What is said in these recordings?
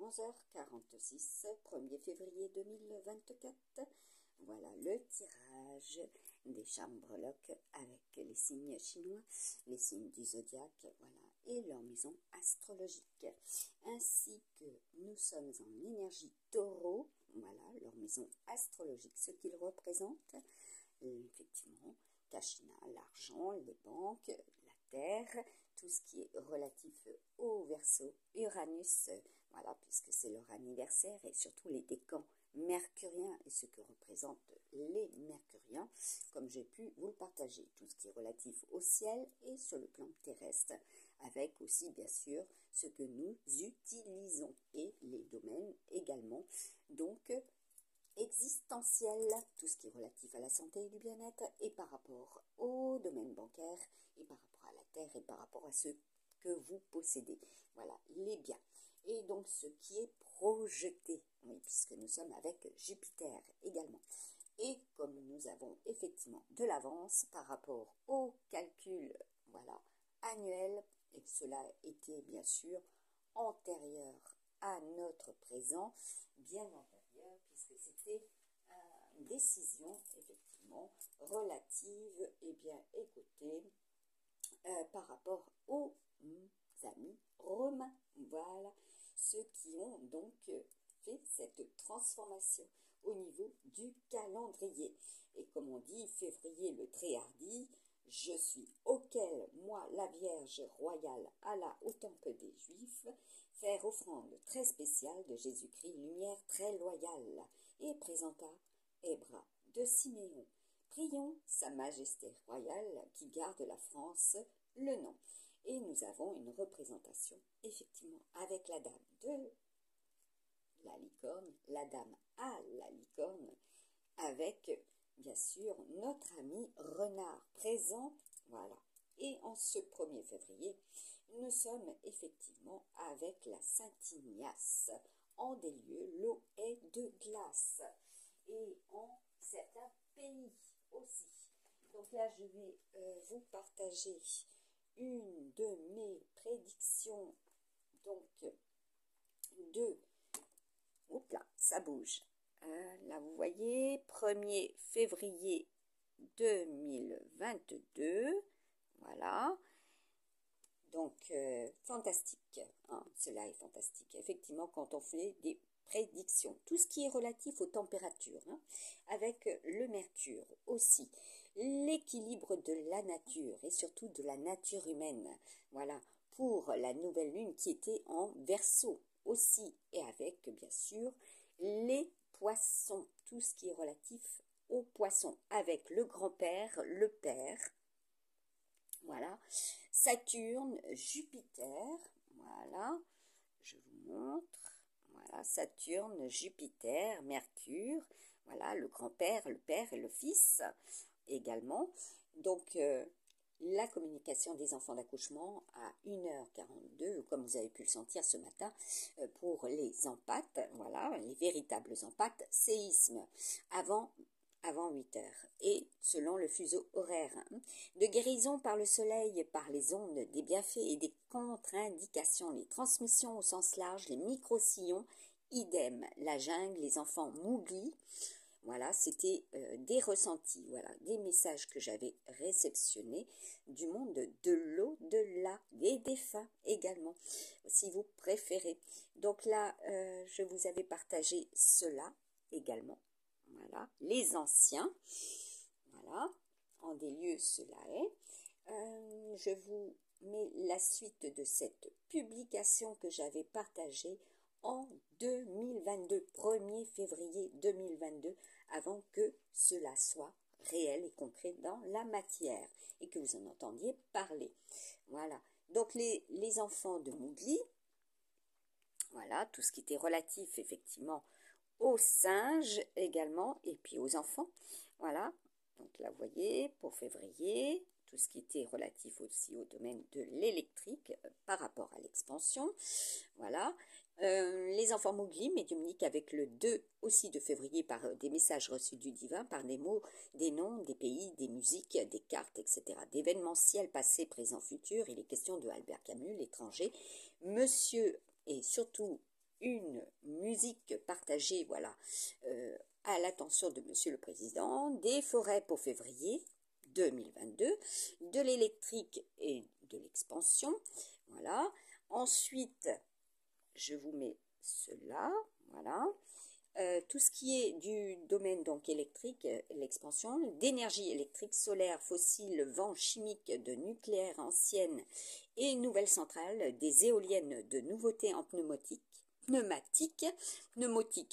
11h46, 1er février 2024. Voilà le tirage des charmes breloques avec les signes chinois, les signes du zodiaque, voilà, et leur maison astrologique. Ainsi que nous sommes en énergie taureau, voilà, leur maison astrologique, ce qu'ils représentent, effectivement, Kachina, l'argent, les banques, la terre, tout ce qui est relatif au Verseau, Uranus, voilà, puisque c'est leur anniversaire, et surtout les décans mercuriens et ce que représentent les mercuriens, comme j'ai pu vous le partager, tout ce qui est relatif au ciel et sur le plan terrestre, avec aussi bien sûr ce que nous utilisons et les domaines également, donc existentiel, tout ce qui est relatif à la santé et du bien-être, et par rapport au domaine bancaire, et par rapport à la terre, et par rapport à ce que vous possédez. Voilà, les biens. Et donc ce qui est projeté, oui, puisque nous sommes avec Jupiter également. Et comme nous avons effectivement de l'avance par rapport au calcul, voilà, annuel, et que cela était bien sûr antérieur à notre présent, bien antérieur, puisque c'était une décision effectivement relative, et bien écoutez, par rapport aux amis romains, voilà, ceux qui ont donc fait cette transformation au niveau du calendrier. Et comme on dit, février le très hardi, je suis auquel, moi, la Vierge royale, alla au temple des Juifs, faire offrande très spéciale de Jésus-Christ, lumière très loyale, et présenta Hébra de Siméon. Prions Sa Majesté royale qui garde la France le nom. Et nous avons une représentation, effectivement, avec la dame de la licorne, la dame à la licorne, avec, bien sûr, notre ami renard présent, voilà. Et en ce 1er février, nous sommes effectivement avec la Saint-Ignace. En des lieux, l'eau est de glace. Et en certains pays aussi. Donc là, je vais vous partager une de mes prédictions, donc de, oups là, ça bouge, là vous voyez, 1er février 2022, voilà, donc fantastique, hein, cela est fantastique, effectivement quand on fait des prédictions, tout ce qui est relatif aux températures, hein, avec le mercure aussi, l'équilibre de la nature et surtout de la nature humaine, voilà, pour la nouvelle lune qui était en Verseau aussi, et avec bien sûr les poissons, tout ce qui est relatif aux poissons, avec le grand-père, le père, voilà, Saturne, Jupiter, voilà, je vous montre, voilà, Saturne, Jupiter, Mercure, voilà, le grand-père, le père et le fils également. Donc, la communication des enfants d'accouchement à 1h42, comme vous avez pu le sentir ce matin, pour les empâtes, voilà, les véritables empâtes, séisme avant 8 heures, et selon le fuseau horaire, hein, de guérison par le soleil, par les ondes, des bienfaits et des contre-indications, les transmissions au sens large, les micro-sillons, idem, la jungle, les enfants Mowgli, voilà, c'était des ressentis, voilà, des messages que j'avais réceptionnés du monde de l'au-delà, des défunts également, si vous préférez. Donc là, je vous avais partagé cela également. Voilà, les anciens, voilà, en des lieux cela est. Je vous mets la suite de cette publication que j'avais partagée en 2022, 1er février 2022, avant que cela soit réel et concret dans la matière et que vous en entendiez parler. Voilà, donc les enfants de Mowgli, voilà, tout ce qui était relatif effectivement aux singes également, et puis aux enfants, voilà, donc là vous voyez, pour février, tout ce qui était relatif aussi au domaine de l'électrique par rapport à l'expansion, voilà, les enfants Mowgli, médiumniques avec le 2 aussi de février par des messages reçus du divin, par des mots, des noms, des pays, des musiques, des cartes, etc., d'événementiel passé, présent, futur, il est question de Albert Camus, l'étranger, monsieur, et surtout une musique partagée, voilà, à l'attention de Monsieur le Président, des forêts pour février 2022, de l'électrique et de l'expansion, voilà. Ensuite, je vous mets cela, voilà. Tout ce qui est du domaine donc électrique, l'expansion, d'énergie électrique, solaire, fossile, vent, chimique, de nucléaire ancienne et nouvelles centrales, des éoliennes de nouveautés en pneumatique,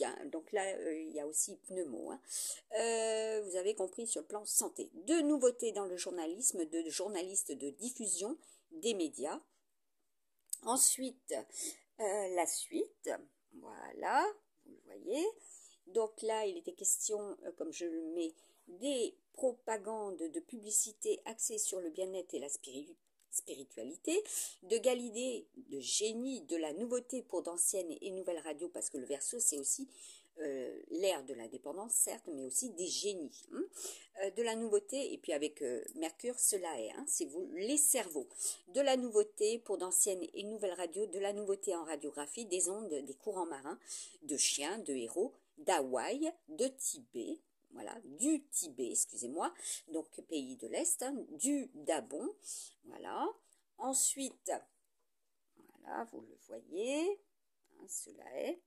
hein. Donc là, il y a aussi pneumo, hein. Vous avez compris sur le plan santé. De nouveautés dans le journalisme, de journalistes de diffusion des médias. Ensuite, la suite, voilà, vous le voyez. Donc là, il était question, comme je le mets, des propagandes de publicité axées sur le bien-être et la spiritualité, de Galilée, de génie, de la nouveauté pour d'anciennes et nouvelles radios, parce que le Verseau, c'est aussi l'ère de l'indépendance, certes, mais aussi des génies, hein. De la nouveauté, et puis avec Mercure, cela est, hein, c'est vous, les cerveaux. De la nouveauté pour d'anciennes et nouvelles radios, de la nouveauté en radiographie, des ondes, des courants marins, de chiens, de héros, d'Hawaï, de Tibet, voilà, du Tibet, excusez-moi, donc pays de l'Est, hein, du Gabon, voilà. Ensuite, voilà, vous le voyez, hein, cela est.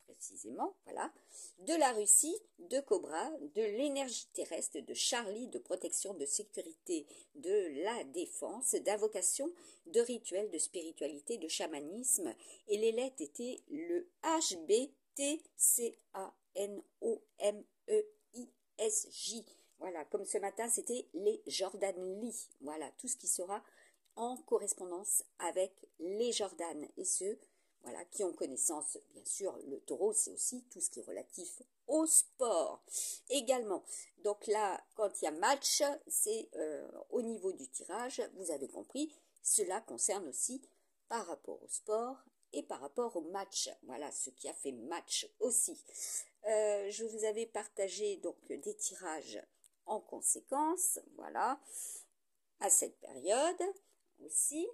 Précisément, voilà, de la Russie, de Cobra, de l'énergie terrestre, de Charlie, de protection, de sécurité, de la défense, d'invocation, de rituels, de spiritualité, de chamanisme, et les lettres étaient le HBTCANOMEISJ. Voilà, comme ce matin, c'était les Jordan Lee. Voilà, tout ce qui sera en correspondance avec les Jordan, et ceux voilà, qui ont connaissance, bien sûr, le taureau, c'est aussi tout ce qui est relatif au sport. Également, donc là, quand il y a match, c'est au niveau du tirage, vous avez compris, cela concerne aussi par rapport au sport et par rapport au match. Voilà, ce qui a fait match aussi. Je vous avais partagé donc des tirages en conséquence, voilà, à cette période aussi.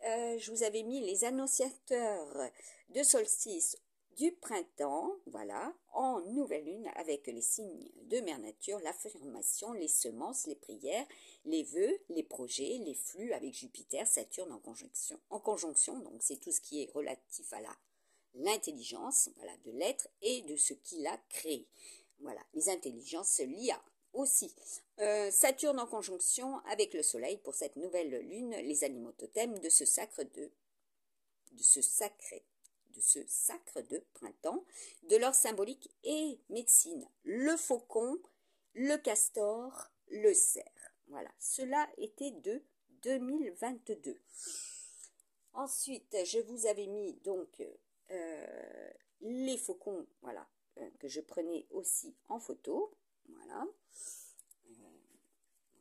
Je vous avais mis les annonciateurs de solstice du printemps, voilà, en nouvelle lune avec les signes de mère nature, l'affirmation, les semences, les prières, les vœux, les projets, les flux avec Jupiter, Saturne en conjonction, donc c'est tout ce qui est relatif à l'intelligence, voilà, de l'être et de ce qu'il a créé. Voilà, les intelligences, l'IA aussi. Saturne en conjonction avec le Soleil pour cette nouvelle lune, les animaux totems de ce sacre de printemps, de l'or symbolique et médecine, le faucon, le castor, le cerf. Voilà, cela était de 2022. Ensuite, je vous avais mis donc les faucons, voilà, que je prenais aussi en photo, voilà.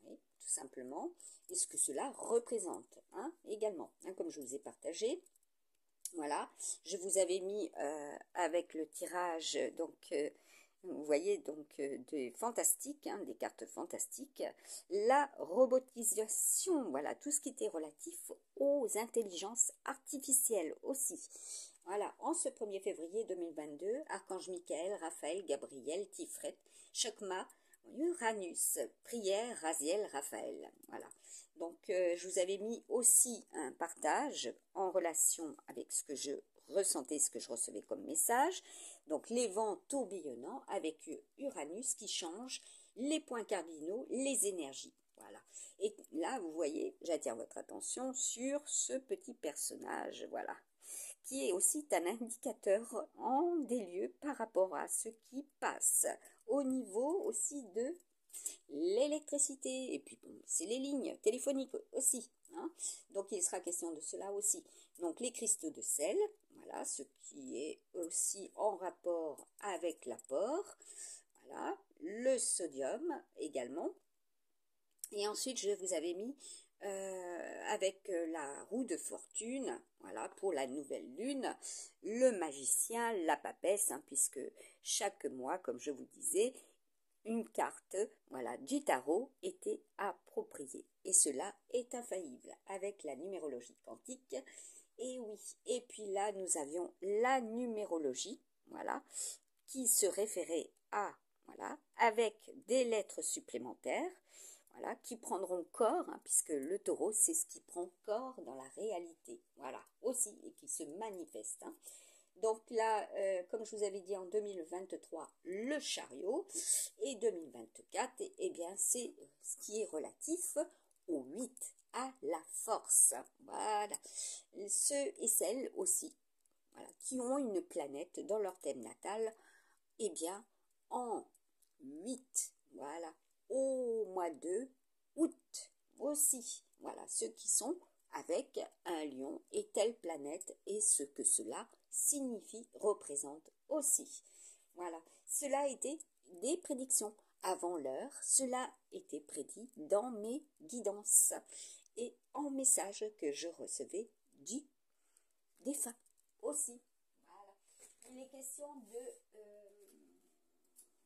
Oui, tout simplement, et ce que cela représente, hein, également, hein, comme je vous ai partagé. Voilà, je vous avais mis avec le tirage, donc, vous voyez, donc, des fantastiques, hein, des cartes fantastiques, la robotisation, voilà, tout ce qui était relatif aux intelligences artificielles aussi. Voilà, en ce 1er février 2022, Archange Michael, Raphaël, Gabriel, Tifret, Chokma, Uranus, prière, Raziel, Raphaël. Voilà. Donc, je vous avais mis aussi un partage en relation avec ce que je ressentais, ce que je recevais comme message. Donc, les vents tourbillonnants avec Uranus qui change les points cardinaux, les énergies. Voilà. Et là, vous voyez, j'attire votre attention sur ce petit personnage, voilà, qui est aussi un indicateur en des lieux par rapport à ce qui passe au niveau aussi de l'électricité, et puis bon, c'est les lignes téléphoniques aussi, hein. Donc il sera question de cela aussi. Donc les cristaux de sel, voilà, ce qui est aussi en rapport avec l'apport, voilà, le sodium également. Et ensuite je vous avais mis avec la roue de fortune, voilà, pour la nouvelle lune, le magicien, la papesse, hein, puisque chaque mois, comme je vous disais, une carte, voilà, du tarot était à approprié. Et cela est infaillible avec la numérologie quantique. Et oui, et puis là, nous avions la numérologie, voilà, qui se référait à, voilà, avec des lettres supplémentaires, voilà, qui prendront corps, hein, puisque le taureau, c'est ce qui prend corps dans la réalité, voilà, aussi, et qui se manifeste, hein. Donc là, comme je vous avais dit en 2023, le chariot, et 2024, eh bien, c'est ce qui est relatif au 8, à la force. Voilà. Ceux et celles aussi, voilà, qui ont une planète dans leur thème natal, eh bien, en 8, voilà, au mois de août aussi. Voilà, ceux qui sont avec un lion et telle planète et ce que cela signifie, représente aussi. Voilà, cela a été des prédictions. Avant l'heure, cela était prédit dans mes guidances et en message que je recevais du défunt aussi. Voilà. Il est question de...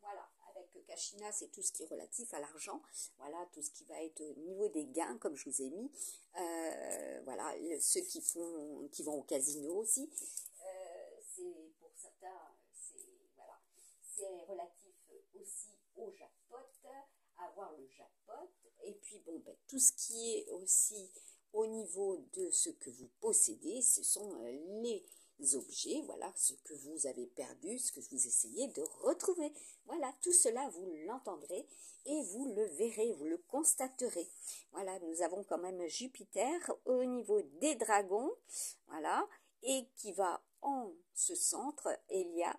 voilà, avec Kashina, c'est tout ce qui est relatif à l'argent. Voilà, tout ce qui va être au niveau des gains, comme je vous ai mis. Voilà, ceux qui vont au casino aussi. C'est pour certains, voilà, c'est relatif aussi au jackpot, avoir le jackpot. Et puis, bon, ben, tout ce qui est aussi au niveau de ce que vous possédez, ce sont les objets, voilà, ce que vous avez perdu, ce que vous essayez de retrouver. Voilà, tout cela, vous l'entendrez et vous le verrez, vous le constaterez. Voilà, nous avons quand même Jupiter au niveau des dragons, voilà, et qui va en ce centre, et il y a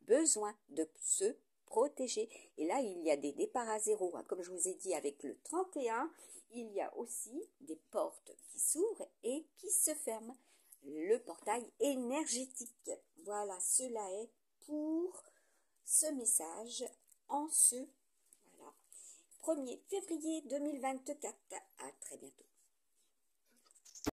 besoin de se protéger. Et là, il y a des départs à zéro, hein. Comme je vous ai dit, avec le 31, il y a aussi des portes qui s'ouvrent et qui se ferment. Le portail énergétique. Voilà, cela est pour ce message en ce voilà, 1er février 2024. À très bientôt.